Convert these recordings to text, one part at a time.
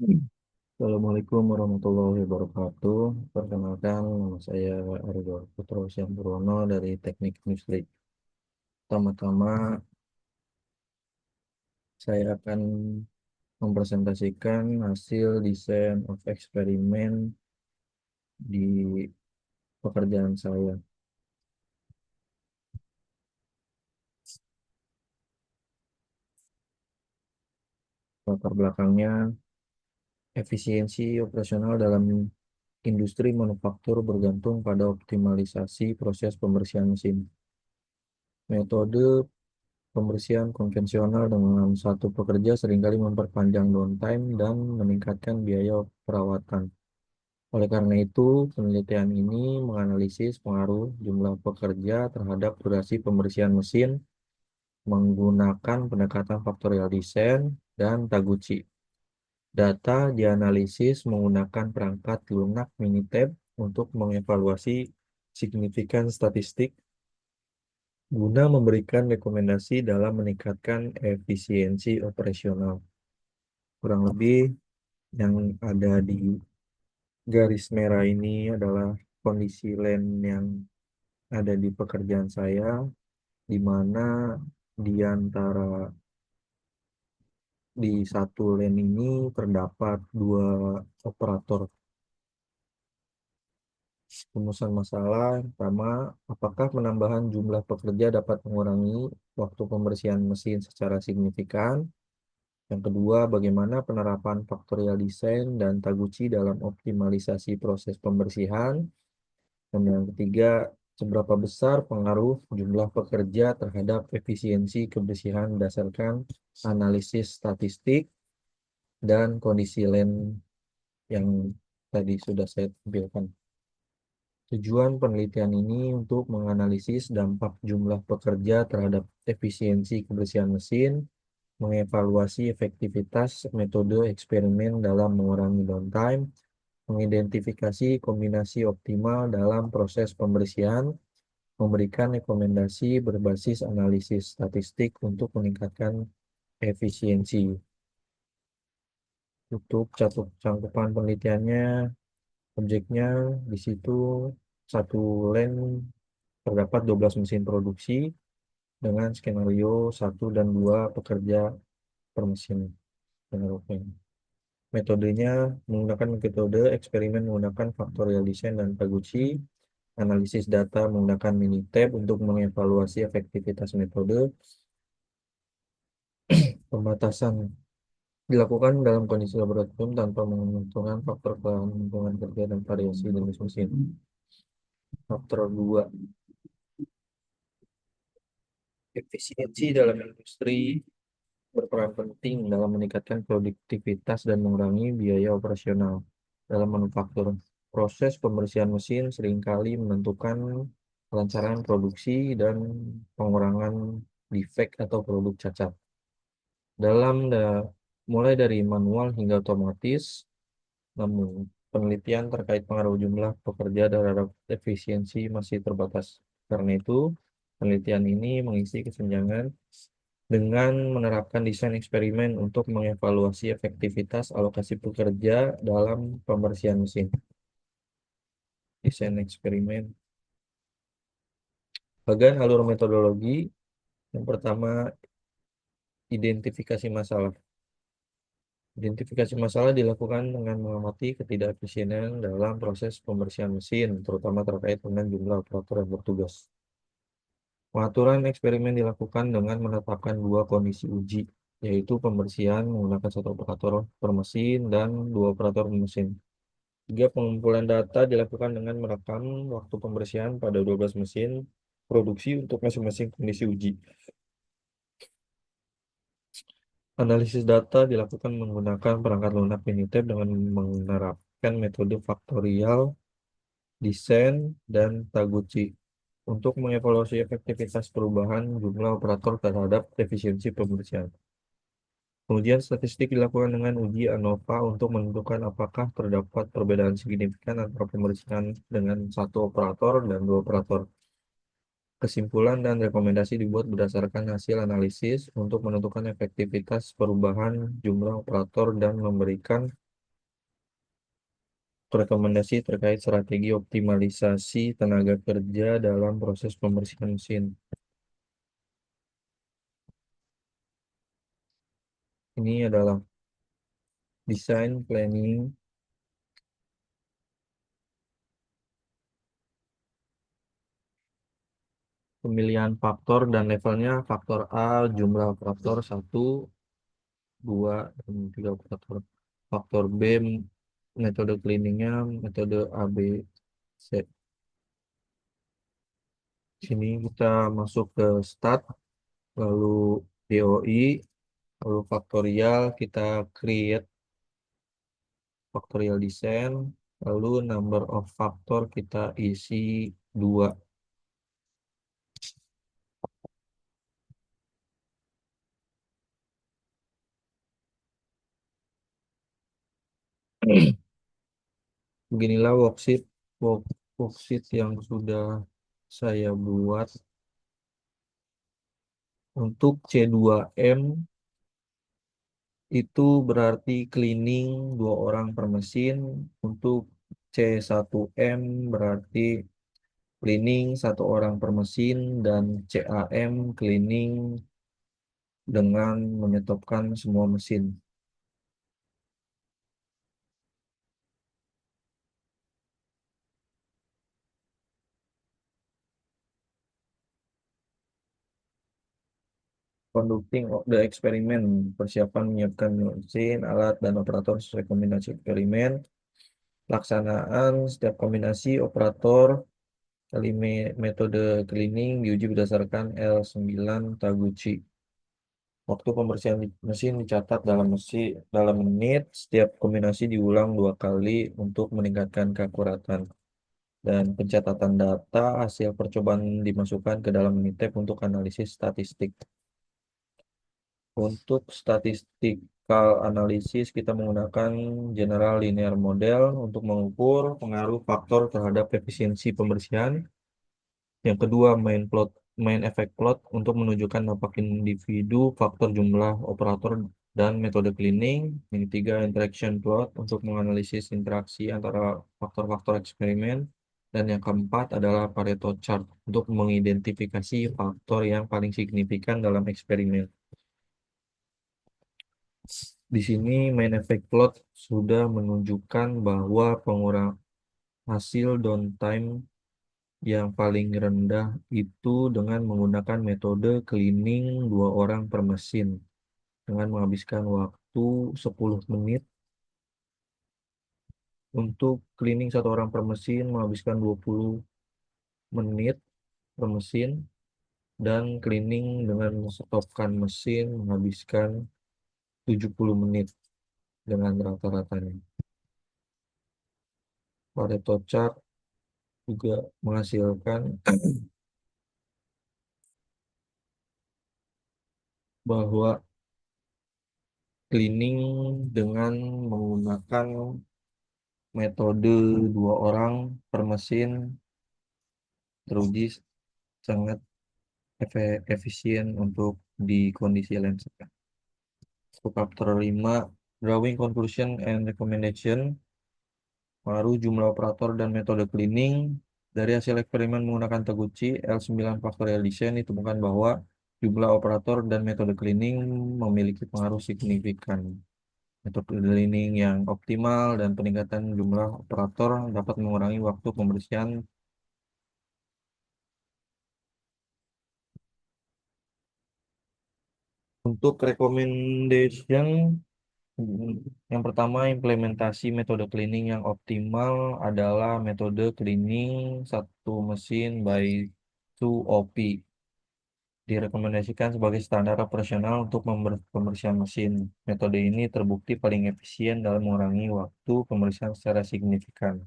Assalamualaikum warahmatullahi wabarakatuh. Perkenalkan, nama saya Argo Putro Syampurono dari Teknik Industri. Pertama-tama, saya akan mempresentasikan hasil desain of eksperimen di pekerjaan saya. Latar belakangnya, efisiensi operasional dalam industri manufaktur bergantung pada optimalisasi proses pembersihan mesin. Metode pembersihan konvensional dengan satu pekerja seringkali memperpanjang downtime dan meningkatkan biaya perawatan. Oleh karena itu, penelitian ini menganalisis pengaruh jumlah pekerja terhadap durasi pembersihan mesin menggunakan pendekatan faktorial design dan Taguchi. Data dianalisis menggunakan perangkat lunak Minitab untuk mengevaluasi signifikan statistik guna memberikan rekomendasi dalam meningkatkan efisiensi operasional. Kurang lebih yang ada di garis merah ini adalah kondisi land yang ada di pekerjaan saya, di mana di antara di satu land ini terdapat dua operator. Rumusan masalah yang pertama, apakah penambahan jumlah pekerja dapat mengurangi waktu pembersihan mesin secara signifikan? Yang kedua, bagaimana penerapan faktorial design dan Taguchi dalam optimalisasi proses pembersihan? Dan yang ketiga, seberapa besar pengaruh jumlah pekerja terhadap efisiensi kebersihan berdasarkan analisis statistik dan kondisi land yang tadi sudah saya tampilkan. Tujuan penelitian ini untuk menganalisis dampak jumlah pekerja terhadap efisiensi kebersihan mesin, mengevaluasi efektivitas metode eksperimen dalam mengurangi downtime, mengidentifikasi kombinasi optimal dalam proses pembersihan, memberikan rekomendasi berbasis analisis statistik untuk meningkatkan efisiensi. Untuk cakupan penelitiannya, objeknya di situ satu land terdapat 12 mesin produksi dengan skenario 1 dan 2 pekerja per mesin. Metodenya menggunakan metode eksperimen menggunakan faktorial design dan Taguchi, analisis data menggunakan Minitab untuk mengevaluasi efektivitas metode, pembatasan dilakukan dalam kondisi laboratorium tanpa menguntungkan faktor lingkungan kerja dan variasi jenis mesin. Faktor 2, efisiensi dalam industri berperan penting dalam meningkatkan produktivitas dan mengurangi biaya operasional. Dalam manufaktur, proses pembersihan mesin seringkali menentukan kelancaran produksi dan pengurangan defek atau produk cacat. Mulai dari manual hingga otomatis, namun penelitian terkait pengaruh jumlah pekerja terhadap efisiensi masih terbatas. Karena itu, penelitian ini mengisi kesenjangan dengan menerapkan desain eksperimen untuk mengevaluasi efektivitas alokasi pekerja dalam pembersihan mesin. Desain eksperimen. Bagian alur metodologi, yang pertama, identifikasi masalah. Identifikasi masalah dilakukan dengan mengamati ketidakefisienan dalam proses pembersihan mesin, terutama terkait dengan jumlah operator yang bertugas. Pengaturan eksperimen dilakukan dengan menetapkan dua kondisi uji, yaitu pembersihan menggunakan satu operator per mesin dan dua operator per mesin. Tiga, pengumpulan data dilakukan dengan merekam waktu pembersihan pada 12 mesin produksi untuk masing-masing kondisi uji. Analisis data dilakukan menggunakan perangkat lunak Minitab dengan menerapkan metode faktorial, desain, dan Taguchi untuk mengevaluasi efektivitas perubahan jumlah operator terhadap efisiensi pembersihan. Pengujian statistik dilakukan dengan uji ANOVA untuk menentukan apakah terdapat perbedaan signifikan antara pembersihan dengan satu operator dan dua operator. Kesimpulan dan rekomendasi dibuat berdasarkan hasil analisis untuk menentukan efektivitas perubahan jumlah operator dan memberikan rekomendasi terkait strategi optimalisasi tenaga kerja dalam proses pembersihan mesin. Ini adalah desain planning, pemilihan faktor dan levelnya faktor A, jumlah faktor 1, 2, dan 3 faktor. Faktor B, metode cleaningnya, metode A, B, C. Sini kita masuk ke stat, lalu DOI, lalu faktorial, kita create faktorial design, lalu number of factor kita isi 2. Beginilah worksheet yang sudah saya buat. Untuk C2M itu berarti cleaning 2 orang per mesin. Untuk C1M berarti cleaning 1 orang per mesin, dan CAM cleaning dengan menyetopkan semua mesin. Conducting of the experiment, persiapan menyiapkan mesin, alat, dan operator sesuai kombinasi eksperimen. Pelaksanaan setiap kombinasi operator kali metode cleaning diuji berdasarkan L9 Taguchi. Waktu pembersihan mesin dicatat dalam menit. Setiap kombinasi diulang 2 kali untuk meningkatkan keakuratan. Dan pencatatan data hasil percobaan dimasukkan ke dalam Minitab untuk analisis statistik. Untuk statistical analysis, kita menggunakan general linear model untuk mengukur pengaruh faktor terhadap efisiensi pembersihan. Yang kedua, main effect plot untuk menunjukkan dampak individu, faktor jumlah operator, dan metode cleaning. Yang ketiga, interaction plot untuk menganalisis interaksi antara faktor-faktor eksperimen. Dan yang keempat adalah Pareto chart untuk mengidentifikasi faktor yang paling signifikan dalam eksperimen. Di sini main effect plot sudah menunjukkan bahwa pengurang hasil downtime yang paling rendah itu dengan menggunakan metode cleaning 2 orang per mesin dengan menghabiskan waktu 10 menit. Untuk cleaning 1 orang per mesin menghabiskan 20 menit per mesin, dan cleaning dengan stopkan mesin menghabiskan 70 menit dengan rata-ratanya. Pareto chart juga menghasilkan bahwa cleaning dengan menggunakan metode 2 orang per mesin teruji sangat efisien untuk di kondisi landscape. Untuk chapter 5, drawing conclusion and recommendation, pengaruh jumlah operator dan metode cleaning. Dari hasil eksperimen menggunakan Taguchi L9 factorial design ditemukan bahwa jumlah operator dan metode cleaning memiliki pengaruh signifikan. Metode cleaning yang optimal dan peningkatan jumlah operator dapat mengurangi waktu pembersihan. Untuk recommendation, yang pertama, implementasi metode cleaning yang optimal adalah metode cleaning 1 mesin by 2 OP. Direkomendasikan sebagai standar operasional untuk pembersihan mesin. Metode ini terbukti paling efisien dalam mengurangi waktu pembersihan secara signifikan.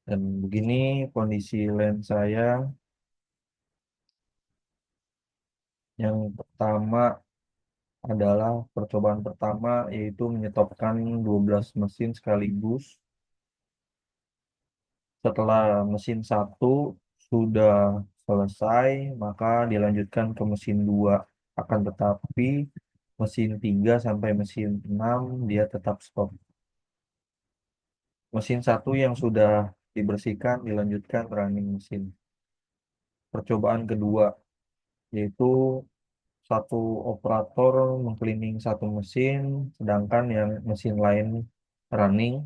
Dan begini kondisi lens saya. Yang pertama adalah percobaan pertama, yaitu menyetopkan 12 mesin sekaligus. Setelah mesin 1 sudah selesai, maka dilanjutkan ke mesin 2. Akan tetapi mesin 3 sampai mesin 6 dia tetap stop. Mesin satu yang sudah dibersihkan dilanjutkan running mesin. Percobaan kedua yaitu satu operator mengcleaning satu mesin, sedangkan yang mesin lain running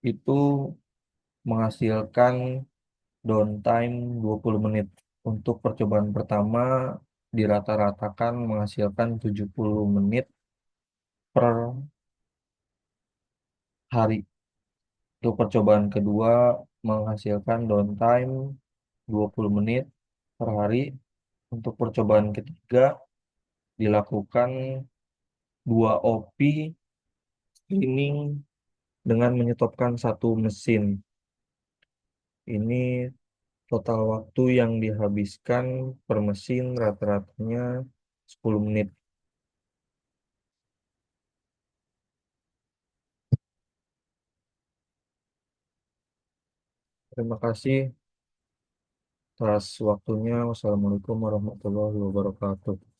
itu menghasilkan downtime 20 menit. Untuk percobaan pertama dirata-ratakan menghasilkan 70 menit per hari. Untuk percobaan kedua menghasilkan downtime 20 menit per hari. Untuk percobaan ketiga dilakukan 2 OP cleaning dengan menyetopkan satu mesin. Ini total waktu yang dihabiskan per mesin rata-ratanya 10 menit. Terima kasih atas waktunya. Wassalamualaikum warahmatullahi wabarakatuh.